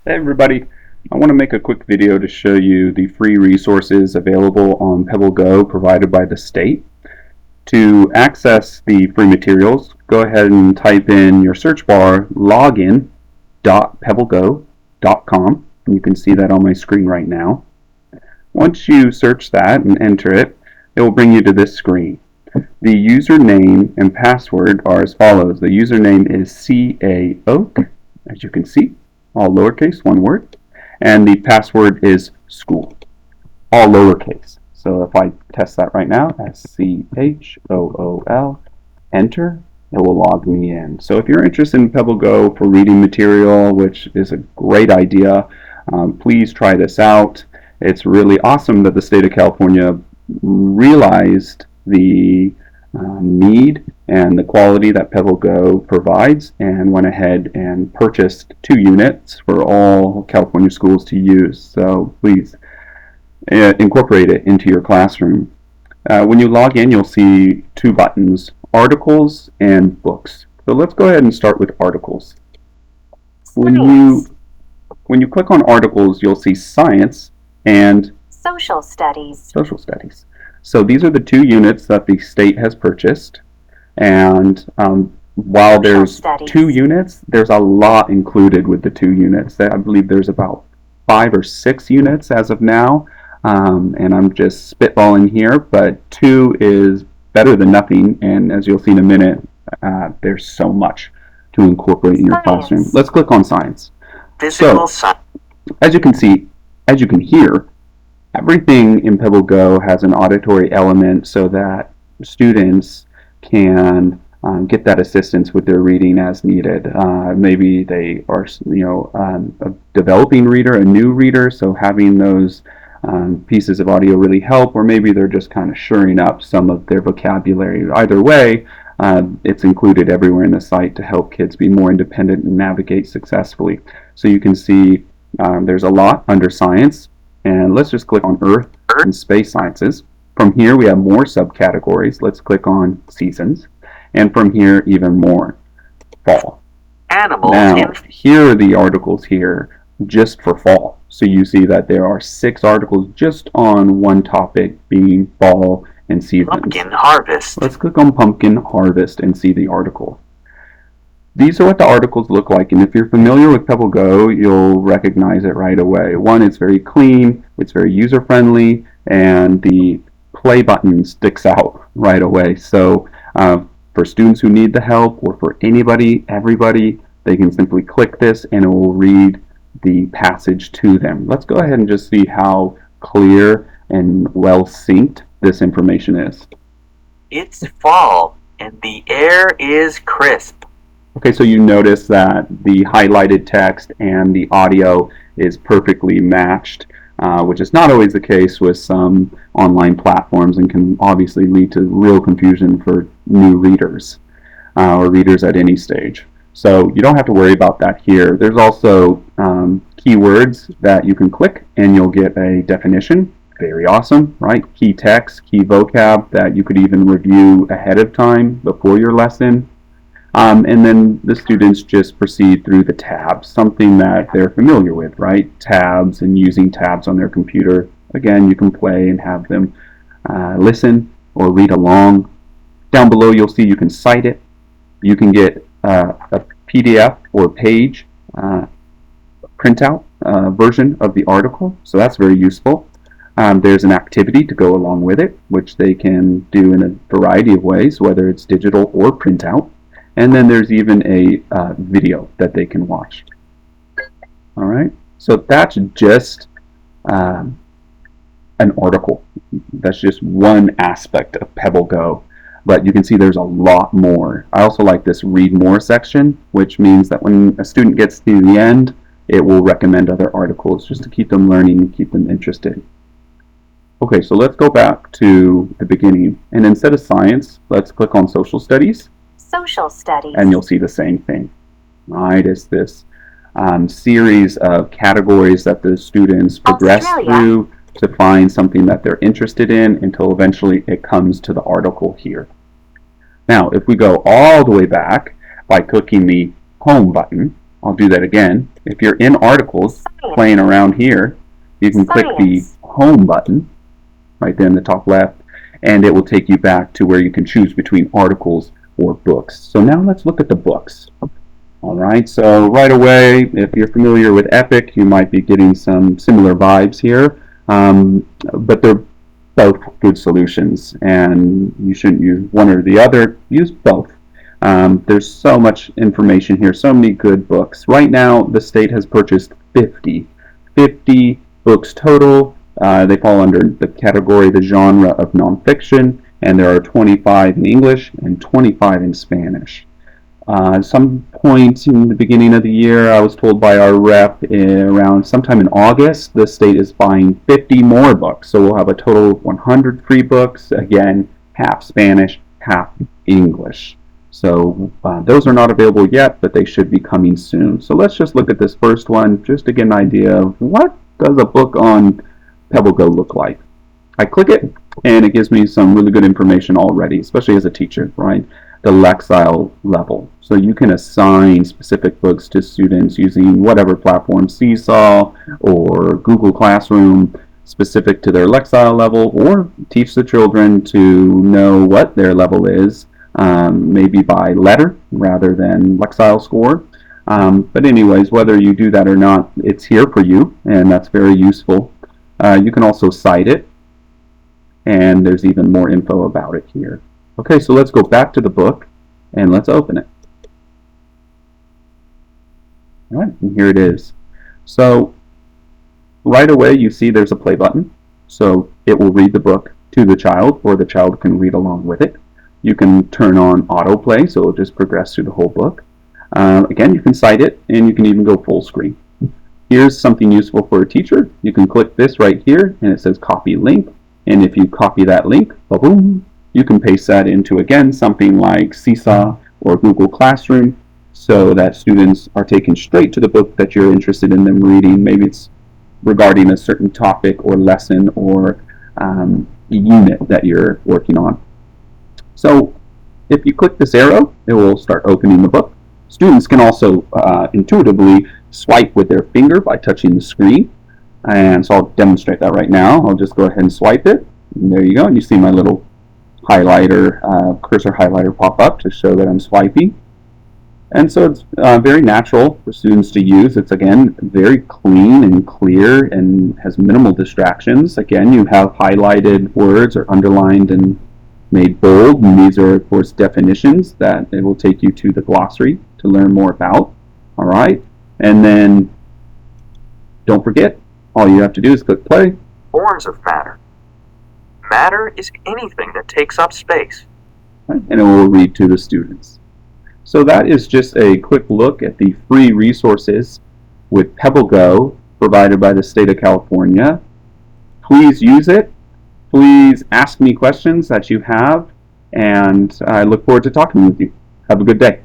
Hey everybody, I want to make a quick video to show you the free resources available on Pebble Go provided by the state. To access the free materials, go ahead and type in your search bar login.pebblega.com. You can see that on my screen right now. Once you search that and enter it, it will bring you to this screen. The username and password are as follows. The username is CAOak, as you can see, all lowercase, one word, and the password is school, all lowercase. So if I test that right now, SCHOOL, enter, it will log me in. So if you're interested in Pebble Go for reading material, which is a great idea, please try this out. It's really awesome that the state of California realized the need and the quality that Pebble Go provides and went ahead and purchased 2 units for all California schools to use. So please incorporate it into your classroom. When you log in, you'll see 2 buttons, articles and books. So let's go ahead and start with articles. When you click on articles, you'll see science and social studies. So these are the 2 units that the state has purchased, and while there's 2 units, there's a lot included with the 2 units. I believe there's about 5 or 6 units as of now, and I'm just spitballing here, but 2 is better than nothing, and as you'll see in a minute, there's so much to incorporate in your classroom. Let's click on science. Physical science. As you can see, as you can hear, everything in Pebble Go has an auditory element so that students can get that assistance with their reading as needed. Maybe they are, a developing reader, a new reader, so having those pieces of audio really help, or maybe they're just kind of shoring up some of their vocabulary. Either way, it's included everywhere in the site to help kids be more independent and navigate successfully. So you can see there's a lot under science. And let's just click on Earth and Space Sciences. From here, we have more subcategories. Let's click on Seasons. And from here, even more. Fall. Animals. Now, here are the articles here just for fall. So you see that there are 6 articles just on one topic, being fall and seasons. Pumpkin harvest. Let's click on Pumpkin Harvest and see the article. These are what the articles look like, and if you're familiar with Pebble Go, you'll recognize it right away. One, it's very clean, it's very user-friendly, and the play button sticks out right away. So for students who need the help, or for everybody, they can simply click this and it will read the passage to them. Let's go ahead and just see how clear and well synced this information is. It's fall, and the air is crisp. Okay, so you notice that the highlighted text and the audio is perfectly matched, which is not always the case with some online platforms and can obviously lead to real confusion for new readers or readers at any stage. So you don't have to worry about that here. There's also keywords that you can click and you'll get a definition. Very awesome, right? Key text, key vocab that you could even review ahead of time before your lesson. And then the students just proceed through the tabs, something that they're familiar with, right? Tabs and using tabs on their computer. Again, you can play and have them listen or read along. Down below, you'll see you can cite it. You can get a PDF or page printout version of the article, so that's very useful. There's an activity to go along with it, which they can do in a variety of ways, whether it's digital or printout. And then there's even a video that they can watch. All right, so that's just an article. That's just one aspect of Pebble Go, but you can see there's a lot more. I also like this read more section, which means that when a student gets to the end, it will recommend other articles just to keep them learning and keep them interested. Okay, so let's go back to the beginning, and instead of science, let's click on social studies. And you'll see the same thing, right? It's this series of categories that the students progress through to find something that they're interested in until eventually it comes to the article here. Now, if we go all the way back by clicking the home button, I'll do that again. If you're in articles playing around here, you can click the home button right there in the top left, and it will take you back to where you can choose between articles or books. So now let's look at the books. All right, so right away, if you're familiar with Epic, you might be getting some similar vibes here, but they're both good solutions, and you shouldn't use one or the other. Use both. There's so much information here, so many good books. Right now, the state has purchased 50 books total. They fall under the category, the genre of nonfiction, and there are 25 in English and 25 in Spanish. Some point in the beginning of the year, I was told by our rep around sometime in August, the state is buying 50 more books. So we'll have a total of 100 free books, again, half Spanish, half English. So those are not available yet, but they should be coming soon. So let's just look at this first one, just to get an idea of what does a book on Pebble Go look like. I click it, and it gives me some really good information already, especially as a teacher, right? The Lexile level. So you can assign specific books to students using whatever platform, Seesaw or Google Classroom, specific to their Lexile level, or teach the children to know what their level is, maybe by letter rather than Lexile score. But anyways, whether you do that or not, it's here for you, and that's very useful. You can also cite it, and there's even more info about it here. Okay, so let's go back to the book and let's open it. All right, and here it is. So right away you see there's a play button. So it will read the book to the child, or the child can read along with it. You can turn on autoplay, so it'll just progress through the whole book. Again, you can cite it, and you can even go full screen. Here's something useful for a teacher. You can click this right here, and it says copy link. And if you copy that link, boom, you can paste that into, again, something like Seesaw or Google Classroom, so that students are taken straight to the book that you're interested in them reading. Maybe it's regarding a certain topic or lesson or unit that you're working on. So if you click this arrow, it will start opening the book. Students can also intuitively swipe with their finger by touching the screen. And so I'll demonstrate that right now. I'll just go ahead and swipe it. And there you go. And you see my little highlighter, cursor highlighter pop up to show that I'm swiping. And so it's very natural for students to use. It's, again, very clean and clear and has minimal distractions. Again, you have highlighted words or underlined and made bold. And these are, of course, definitions that it will take you to the glossary to learn more about. All right. And then don't forget, all you have to do is click play. Forms of matter. Matter is anything that takes up space. Right, and it will read to the students. So that is just a quick look at the free resources with Pebble Go provided by the state of California. Please use it. Please ask me questions that you have, and I look forward to talking with you. Have a good day.